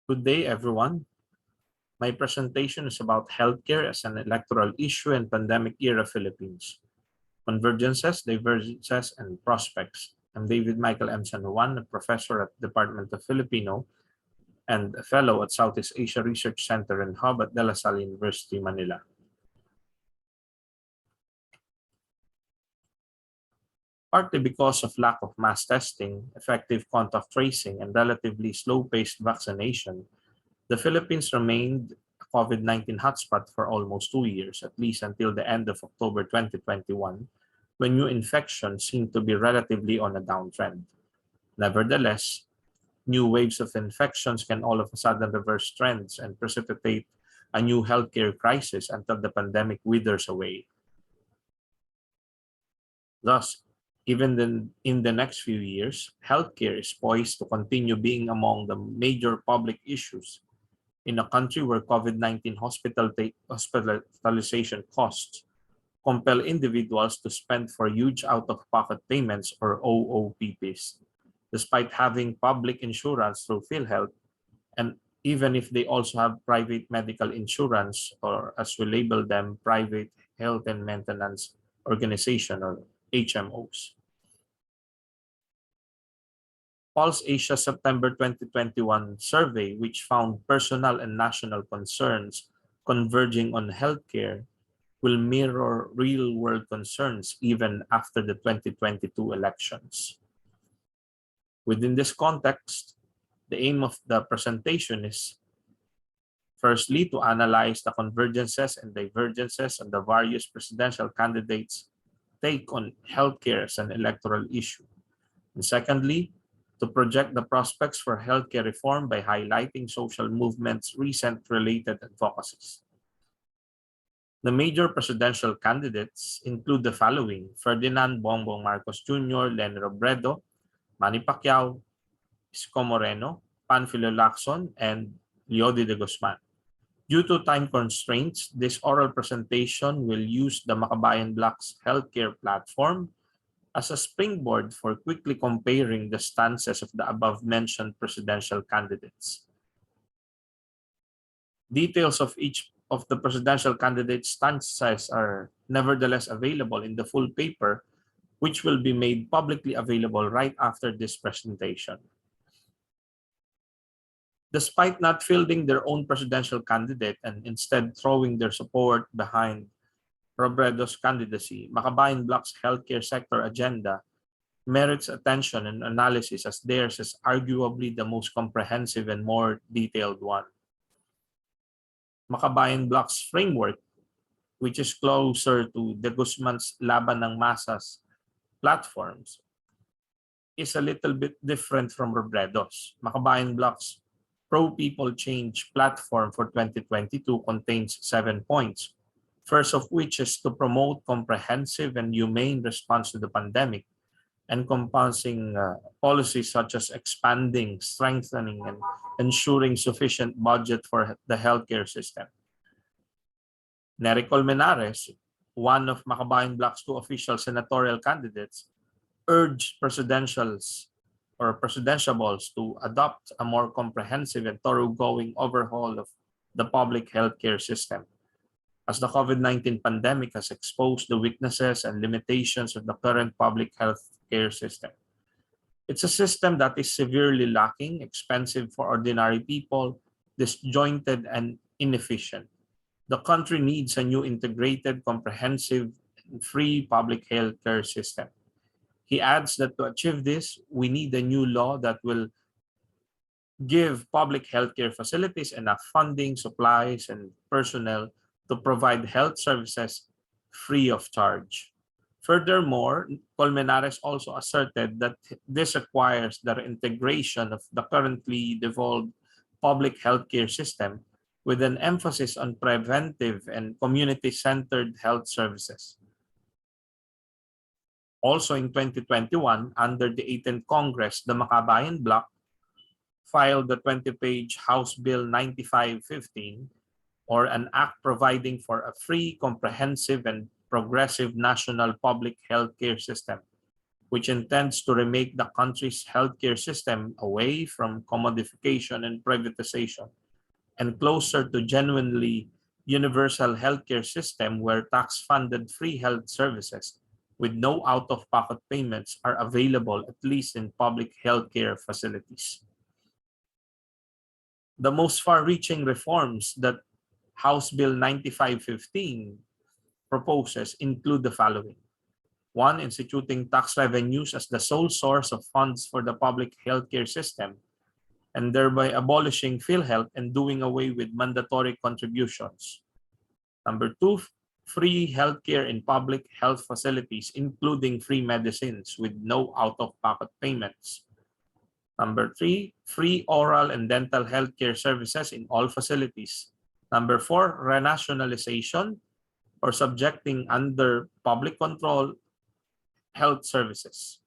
Good day, everyone. My presentation is about healthcare as an electoral issue in pandemic-era Philippines. Convergences, divergences, and prospects. I'm David Michael M. San Juan, a professor at the Department of Filipino and a fellow at Southeast Asia Research Center and Hub at De La Salle University, Manila. Partly because of lack of mass testing, effective contact tracing, and relatively slow-paced vaccination, the Philippines remained a COVID-19 hotspot for almost 2 years, at least until the end of October 2021, when new infections seemed to be relatively on a downtrend. Nevertheless, new waves of infections can all of a sudden reverse trends and precipitate a new healthcare crisis until the pandemic withers away. Thus, even in the next few years, healthcare is poised to continue being among the major public issues in a country where COVID-19 hospitalization costs compel individuals to spend for huge out-of-pocket payments or OOPPs, despite having public insurance through PhilHealth, and even if they also have private medical insurance, or as we label them, private health and maintenance organization, or HMOs. Pulse Asia September 2021 survey, which found personal and national concerns converging on healthcare, will mirror real-world concerns even after the 2022 elections. Within this context, the aim of the presentation is firstly to analyze the convergences and divergences of the various presidential candidates' take on healthcare as an electoral issue. And secondly, to project the prospects for healthcare reform by highlighting social movements' recent related advocacies. The major presidential candidates include the following: Ferdinand Bongbong Marcos Jr., Leni Robredo, Manny Pacquiao, Isko Moreno, Panfilo Lacson, and Leody de Guzman. Due to time constraints, this oral presentation will use the Makabayan Blocs healthcare platform as a springboard for quickly comparing the stances of the above-mentioned presidential candidates. Details of each of the presidential candidates' stances are nevertheless available in the full paper, which will be made publicly available right after this presentation. Despite not fielding their own presidential candidate and instead throwing their support behind Robredo's candidacy, Makabayan Blocs' healthcare sector agenda merits attention and analysis, as theirs is arguably the most comprehensive and more detailed one. Makabayan Blocs' framework, which is closer to de Guzman's Laban ng Masas platforms, is a little bit different from Robredo's. Makabayan Blocs' Pro-People Change platform for 2022 contains 7 points, first of which is to promote comprehensive and humane response to the pandemic, encompassing policies such as expanding, strengthening, and ensuring sufficient budget for the healthcare system. Nery Colmenares, one of Makabayan Blocs' 2 official senatorial candidates, urged presidentiables to adopt a more comprehensive and thoroughgoing overhaul of the public healthcare system, as the COVID-19 pandemic has exposed the weaknesses and limitations of the current public healthcare system. It's a system that is severely lacking, expensive for ordinary people, disjointed, and inefficient. The country needs a new integrated, comprehensive, and free public healthcare system. He adds that to achieve this, we need a new law that will give public healthcare facilities enough funding, supplies, and personnel to provide health services free of charge. Furthermore, Colmenares also asserted that this requires the integration of the currently devolved public healthcare system with an emphasis on preventive and community-centered health services. Also in 2021, under the 18th Congress, the Makabayan Bloc filed the 20-page House Bill 9515, or an act providing for a free, comprehensive, and progressive national public healthcare system, which intends to remake the country's healthcare system away from commodification and privatization and closer to genuinely universal healthcare system where tax-funded free health services with no out-of-pocket payments are available at least in public healthcare facilities. The most far-reaching reforms that House Bill 9515 proposes include the following. 1. Instituting tax revenues as the sole source of funds for the public healthcare system and thereby abolishing PhilHealth and doing away with mandatory contributions. Number 2, free healthcare in public health facilities, including free medicines with no out-of-pocket payments. Number 3, free oral and dental healthcare services in all facilities. Number 4, renationalization or subjecting under public control health services.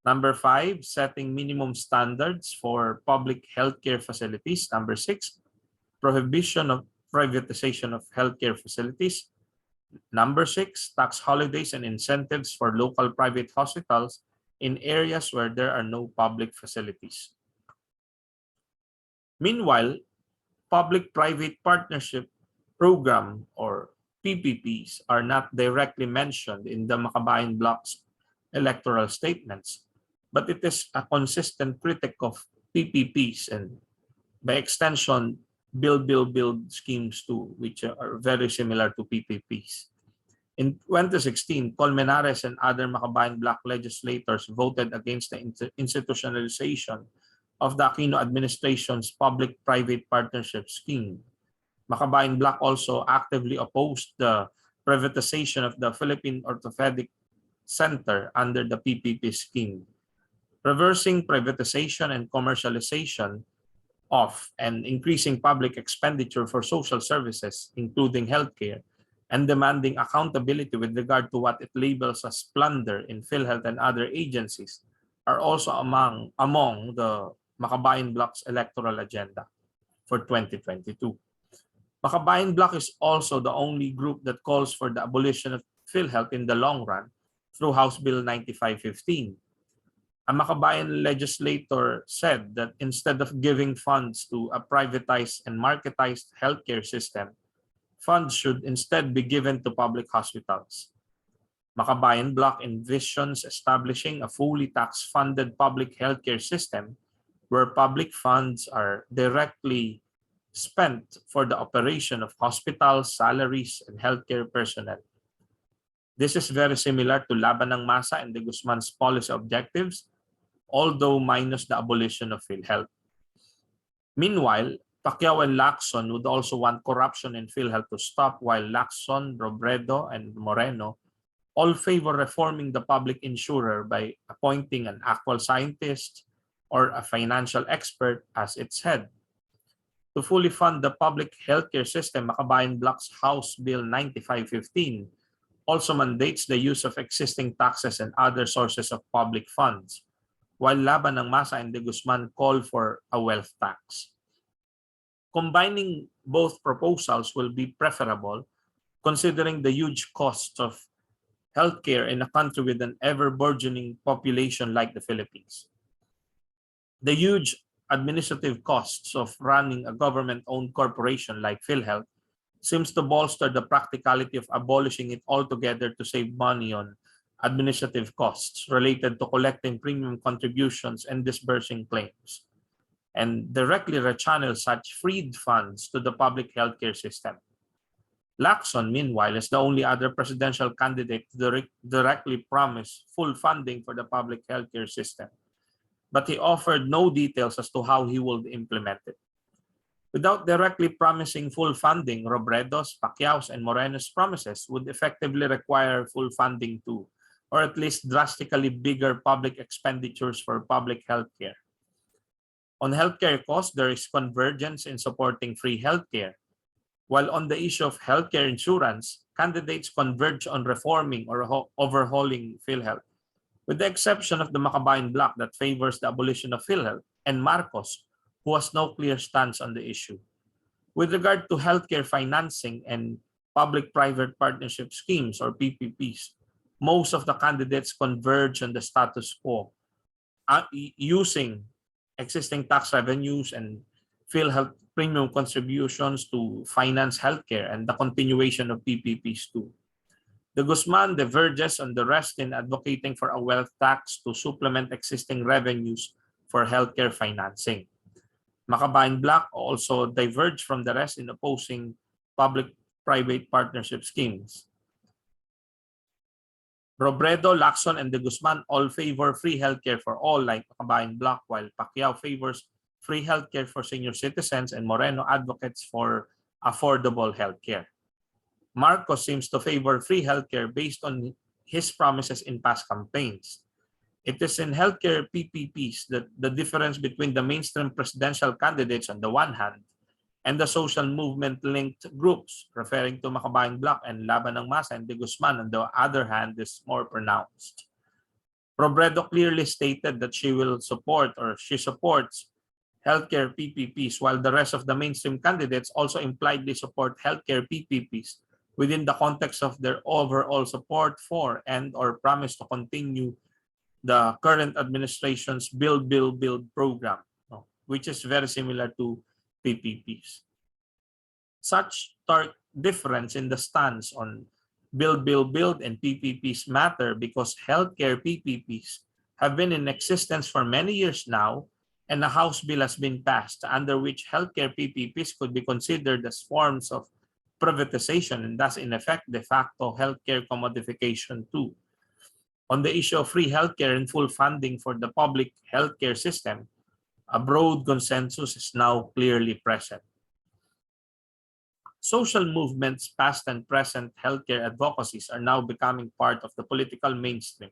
Number 5, setting minimum standards for public healthcare facilities. Number 6, prohibition of privatization of healthcare facilities. Number 6, tax holidays and incentives for local private hospitals in areas where there are no public facilities. Meanwhile, public-private partnership program or PPPs are not directly mentioned in the Makabayan Blocs electoral statements, but it is a consistent critic of PPPs and by extension, build schemes too, which are very similar to PPPs. In 2016, Colmenares and other Makabayan Bloc legislators voted against the institutionalization of the Aquino administration's public-private partnership scheme. Makabayan Bloc also actively opposed the privatization of the Philippine Orthopedic Center under the PPP scheme. Reversing privatization and commercialization of and increasing public expenditure for social services, including healthcare, and demanding accountability with regard to what it labels as plunder in PhilHealth and other agencies are also among the Makabayan Bloc's electoral agenda for 2022. Makabayan Bloc is also the only group that calls for the abolition of PhilHealth in the long run through House Bill 9515. A Makabayan legislator said that instead of giving funds to a privatized and marketized healthcare system, funds should instead be given to public hospitals. Makabayan Bloc envisions establishing a fully tax-funded public healthcare system where public funds are directly spent for the operation of hospitals, salaries, and healthcare personnel. This is very similar to Laban ng Masa and de Guzman's policy objectives, although minus the abolition of PhilHealth. Meanwhile, Pacquiao and Lacson would also want corruption in PhilHealth to stop, while Lacson, Robredo, and Moreno all favor reforming the public insurer by appointing an actual scientist or a financial expert as its head. To fully fund the public healthcare system, Makabayan Bloc's House Bill 9515 also mandates the use of existing taxes and other sources of public funds, while Laban ng Masa and de Guzman call for a wealth tax. Combining both proposals will be preferable considering the huge costs of healthcare in a country with an ever-burgeoning population like the Philippines. The huge administrative costs of running a government-owned corporation like PhilHealth seems to bolster the practicality of abolishing it altogether to save money on administrative costs related to collecting premium contributions and disbursing claims, and directly rechannel such freed funds to the public healthcare system. Lacson, meanwhile, is the only other presidential candidate to directly promise full funding for the public healthcare system, but he offered no details as to how he will implement it. Without directly promising full funding, Robredo's, Pacquiao's, and Moreno's promises would effectively require full funding too, or at least drastically bigger public expenditures for public healthcare. On healthcare costs, there is convergence in supporting free healthcare, while on the issue of healthcare insurance, candidates converge on reforming or overhauling PhilHealth, with the exception of the Makabayan Bloc that favors the abolition of PhilHealth, and Marcos, who has no clear stance on the issue. With regard to healthcare financing and public-private partnership schemes or PPPs, most of the candidates converge on the status quo, using existing tax revenues and PhilHealth premium contributions to finance healthcare and the continuation of PPPs too. The Guzman diverges on the rest in advocating for a wealth tax to supplement existing revenues for healthcare financing. Makabayan bloc also diverged from the rest in opposing public-private partnership schemes. Robredo, Lacson, and De Guzman all favor free healthcare for all like Makabayan bloc, while Pacquiao favors free healthcare for senior citizens and Moreno advocates for affordable healthcare. Marcos seems to favor free healthcare based on his promises in past campaigns. It is in healthcare PPPs that the difference between the mainstream presidential candidates on the one hand and the social movement-linked groups, referring to Makabayan bloc and Laban ng Masa and De Guzman on the other hand, is more pronounced. Robredo clearly stated that she will support or she supports healthcare PPPs, while the rest of the mainstream candidates also impliedly support healthcare PPPs within the context of their overall support for and or promise to continue the current administration's Build program, which is very similar to PPPs. Such stark difference in the stance on Build and PPPs matter because healthcare PPPs have been in existence for many years now, and a House bill has been passed under which healthcare PPPs could be considered as forms of privatization and thus in effect de facto healthcare commodification too. On the issue of free healthcare and full funding for the public healthcare system, a broad consensus is now clearly present. Social movements, past and present healthcare advocacies are now becoming part of the political mainstream.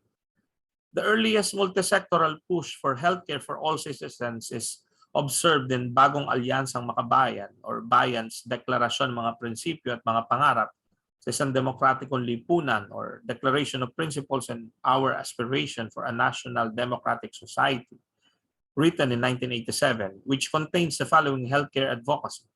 The earliest multisectoral push for healthcare for all citizens is observed in Bagong Alyansang Makabayan or Bayan's Deklarasyon mga Prinsipyo at mga Pangarap sa isang demokratikong lipunan or Declaration of Principles and Our Aspiration for a National Democratic Society, written in 1987, which contains the following healthcare advocacy.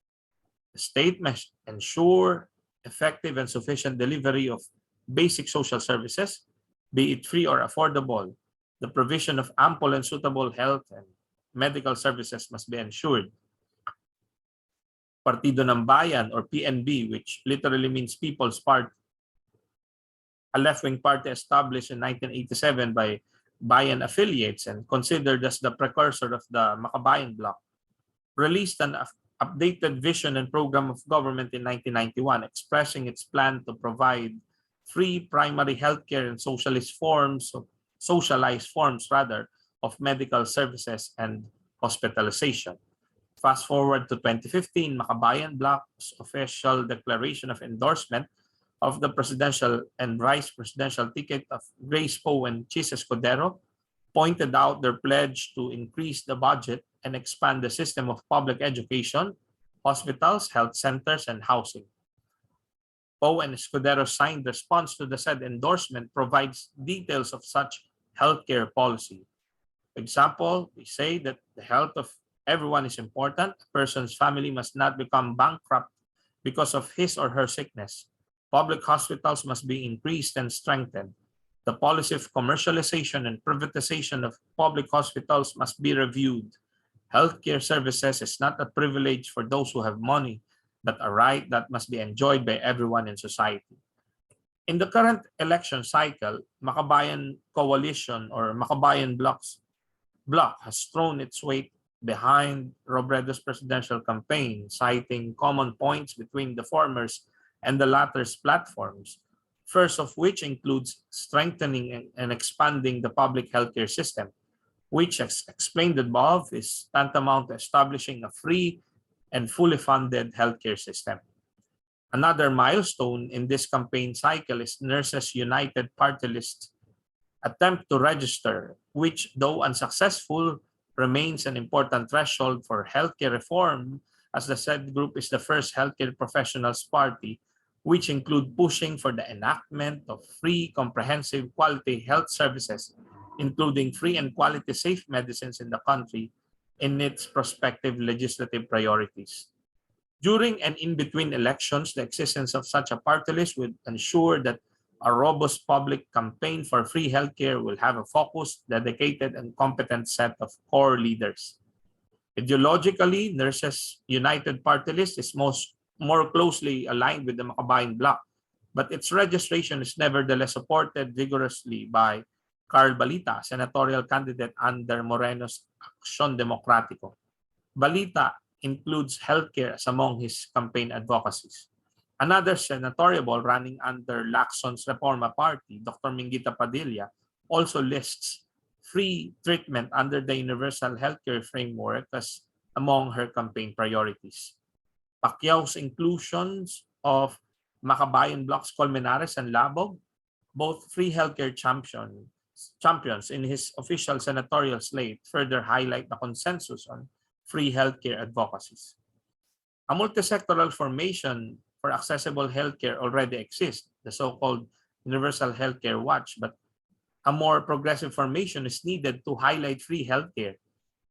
The state must ensure effective and sufficient delivery of basic social services, be it free or affordable. The provision of ample and suitable health and medical services must be ensured. Partido ng Bayan or PNB, which literally means People's Party, a left-wing party established in 1987 by Bayan affiliates and considered as the precursor of the Makabayan bloc, released an updated vision and program of government in 1991 expressing its plan to provide free primary healthcare and socialized forms of medical services and hospitalization. Fast forward to 2015, Makabayan bloc's official declaration of endorsement of the presidential and vice presidential ticket of Grace Poe and Chis Escudero pointed out their pledge to increase the budget and expand the system of public education, hospitals, health centers, and housing. Poe and Escudero signed response to the said endorsement provides details of such healthcare policy. For example, we say that the health of everyone is important. A person's family must not become bankrupt because of his or her sickness. Public hospitals must be increased and strengthened. The policy of commercialization and privatization of public hospitals must be reviewed. Healthcare services is not a privilege for those who have money, but a right that must be enjoyed by everyone in society. In the current election cycle, Makabayan Coalition or Makabayan bloc has thrown its weight behind Robredo's presidential campaign, citing common points between the former's and the latter's platforms, first of which includes strengthening and expanding the public healthcare system, which, as explained above, is tantamount to establishing a free and fully funded healthcare system. Another milestone in this campaign cycle is Nurses United Party List attempt to register, which, though unsuccessful, remains an important threshold for healthcare reform, as the said group is the first healthcare professionals party, which include pushing for the enactment of free, comprehensive, quality health services, including free and quality safe medicines in the country in its prospective legislative priorities. During and in between elections, the existence of such a party list would ensure that A robust public campaign for free healthcare will have a focused, dedicated, and competent set of core leaders. Ideologically, Nurses United Party List is more closely aligned with the Makabayan bloc, but its registration is nevertheless supported vigorously by Carl Balita, senatorial candidate under Moreno's Acción Democrático. Balita includes healthcare as among his campaign advocacies. Another senatorial running under Lacson's Reforma Party, Dr. Mingita Padilla, also lists free treatment under the universal healthcare framework as among her campaign priorities. Pacquiao's inclusions of Makabayan bloc's Colmenares and Labog, both free healthcare champions in his official senatorial slate, further highlight the consensus on free healthcare advocacies. A multisectoral formation for accessible healthcare already exists, the so-called Universal Healthcare Watch, but a more progressive formation is needed to highlight free healthcare,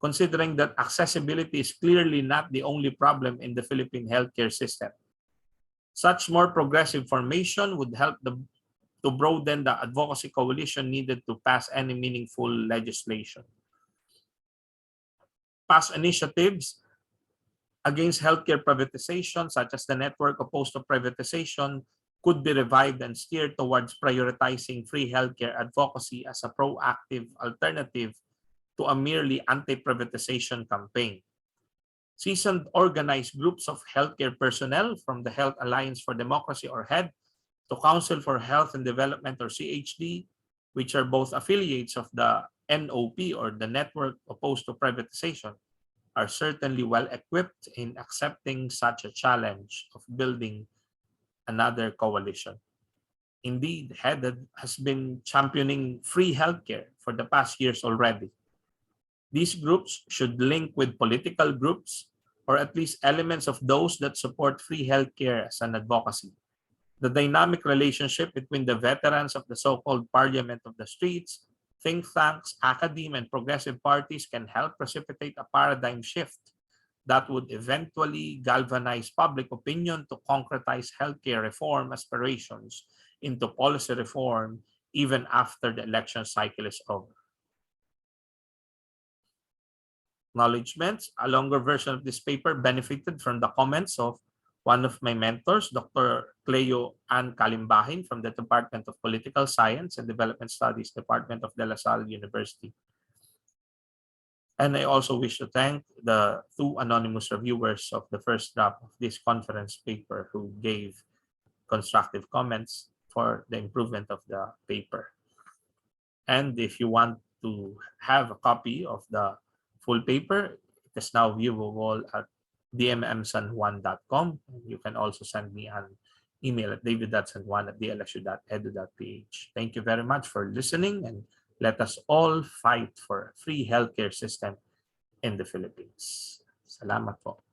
considering that accessibility is clearly not the only problem in the Philippine healthcare system. Such more progressive formation would help to broaden the advocacy coalition needed to pass any meaningful legislation. Past initiatives against healthcare privatization, such as the network opposed to privatization, could be revived and steered towards prioritizing free healthcare advocacy as a proactive alternative to a merely anti-privatization campaign. Seasoned organized groups of healthcare personnel from the Health Alliance for Democracy or HED to Council for Health and Development or CHD, which are both affiliates of the NOP or the Network Opposed to Privatization, are certainly well equipped in accepting such a challenge of building another coalition. Indeed, HED has been championing free healthcare for the past years already. These groups should link with political groups or at least elements of those that support free healthcare as an advocacy. The dynamic relationship between the veterans of the so-called Parliament of the Streets, think tanks, academe, and progressive parties can help precipitate a paradigm shift that would eventually galvanize public opinion to concretize healthcare reform aspirations into policy reform even after the election cycle is over. Acknowledgements. A longer version of this paper benefited from the comments of one of my mentors, Dr. Cleo Ann Kalimbahin from the Department of Political Science and Development Studies, Department of De La Salle University. And I also wish to thank the two anonymous reviewers of the first draft of this conference paper who gave constructive comments for the improvement of the paper. And if you want to have a copy of the full paper, it is now viewable at dmmsanjuan.com. You can also send me an email at david.sanjuan@dlsu.edu.ph. Thank you very much for listening, and let us all fight for a free healthcare system in the Philippines. Salamat po.